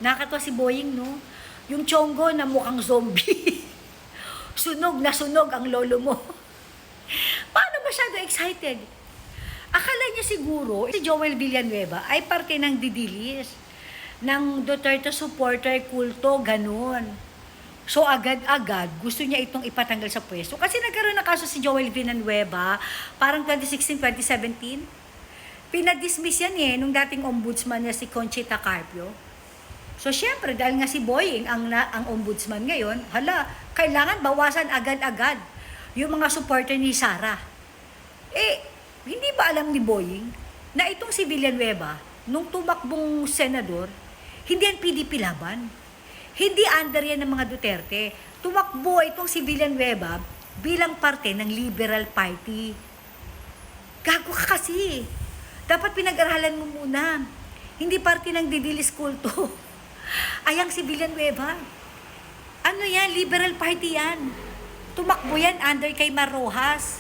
Nakakatawa si Boying, no? Yung Chongo na mukhang zombie. Sunog na sunog ang lolo mo. Paano masyado excited? Akala niya siguro, si Joel Villanueva ay parte ng didilis, ng Duterte supporter kulto, ganun. So agad-agad, gusto niya itong ipatanggal sa pwesto. Kasi nagkaroon na kaso si Joel Villanueva, parang 2016, 2017. Pinadismiss yan nung dating ombudsman niya si Conchita Carpio. So, syempre, dahil nga si Boying ang ombudsman ngayon, kailangan bawasan agad-agad yung mga supporter ni Sara. Hindi ba alam ni Boying na itong si Villanueva, nung tumakbong senador, hindi yan PDP laban. Hindi under yan ng mga Duterte. Tumakbo itong si Villanueva bilang parte ng Liberal Party. Gago ka kasi. Dapat pinag-aralan mo muna. Hindi parte ng didilis kulto. Ayang si Villanueva. Ano yan? Liberal Party yan. Tumakbo yan under kay Marrojas.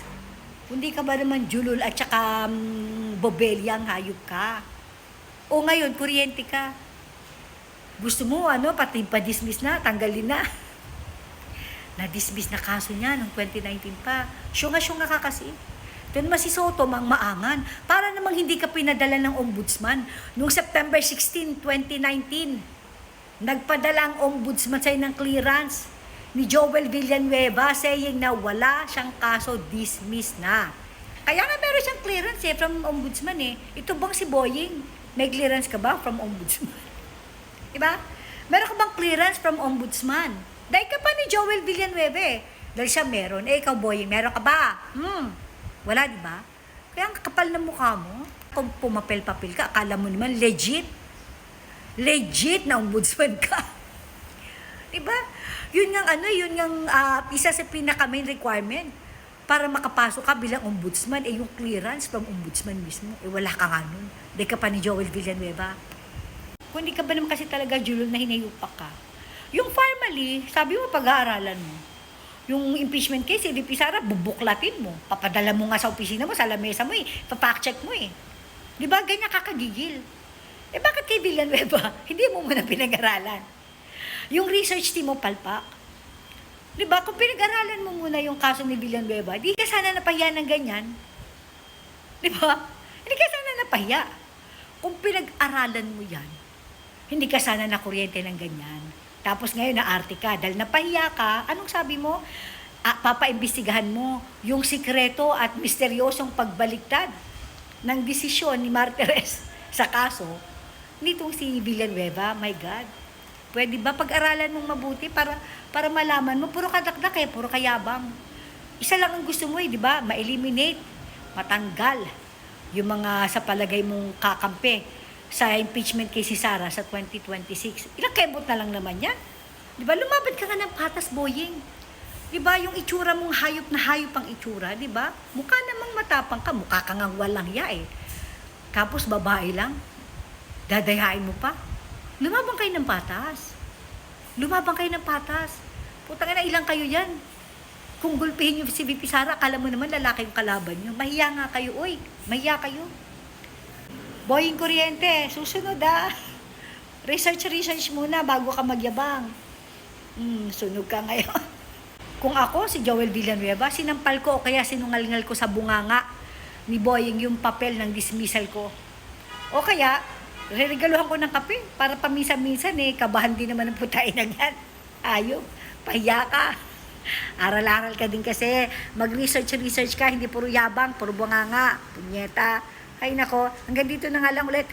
Hindi ka ba naman julul at saka bobelyang hayop ka? O ngayon, kuryente ka. Gusto mo, pati pa-dismiss na, tanggalin na. Na-dismiss na kaso niya noong 2019 pa. Syunga-syunga ka kasi. Doon si Soto mang maangan. Para namang hindi ka pinadala ng ombudsman. Noong September 16, 2019, nagpadala ang ombudsman sa'yo ng clearance ni Joel Villanueva saying na wala siyang kaso, dismiss na. Kaya nga meron siyang clearance from ombudsman Ito bang si Boying? May clearance ka ba from ombudsman? Diba? Meron ka bang clearance from ombudsman? Dahil ka pa ni Joel Villanueva Dahil siya meron. Ikaw Boying, meron ka ba? Wala, diba? Kaya ang kapal ng mukha mo. Kung pumapel-papel ka, akala mo naman legit na ombudsman ka. Diba? Yun yung isa sa pinaka-main requirement para makapasok ka bilang ombudsman, yung clearance from ombudsman mismo. Wala ka nga nun. Dahil ka pa ni Joel Villanueva. Kung hindi ka ba naman kasi talaga julol na hinayupak ka. Yung formally, sabi mo pag-aaralan mo. Yung impeachment case, VP Sara, bubuklatin mo. Papadala mo nga sa opisina mo, sa lamesa mo papack-check mo Diba? Ganyan kakagigil. Bakit kay Villanueva? Hindi mo muna pinag-aralan. Yung research team mo, palpak. Diba? Kung pinag-aralan mo muna yung kaso ni Villanueva, di ka sana napahiya ng ganyan. Diba? Hindi ka sana napahiya. Kung pinag-aralan mo yan, hindi ka sana nakuryente ng ganyan. Tapos ngayon naarte ka. Dahil napahiya ka, anong sabi mo? Papaimbestigahan mo yung sikreto at misteryosong pagbaliktad ng desisyon ni Martires sa kaso nitong si Villanueva. My God. Pwede ba pag-aralan mong mabuti para malaman mo? Puro kadakdak puro kayabang. Isa lang ang gusto mo di ba? Ma-eliminate, matanggal yung mga sa palagay mong kakampi sa impeachment case si Sara sa 2026. Ilang kebot na lang naman yan. Di ba? Lumabad ka nga ng patas, Boying. Di ba? Yung itsura mong hayop na hayop ang itsura, di ba? Mukha namang matapang ka, mukha ka nga walang hiya Tapos babae lang. Dadayain mo pa. Lumabang kayo ng patas. Lumabang kayo ng patas. Putang ina, ilang kayo yan. Kung gulpihin nyo si VP Sara, akala mo naman lalaki yung kalaban nyo. Mahiya nga kayo, mahiya kayo. Boying kuryente, susunod Research muna bago ka magyabang. Sunog ka ngayon. Kung ako, si Joel Villanueva, sinampal ko o kaya sinungalingal ko sa bunganga ni Boying yung papel ng dismissal ko. O kaya, reregaluhan ko ng kape para paminsan-minsan kabahan din naman ng putain na yan. Ayop, pahiya ka. Aral-aral ka din kasi. Mag-research ka, hindi puro yabang, puro bunganga, punyeta. Ay nako, hanggang dito na nga lang ulit.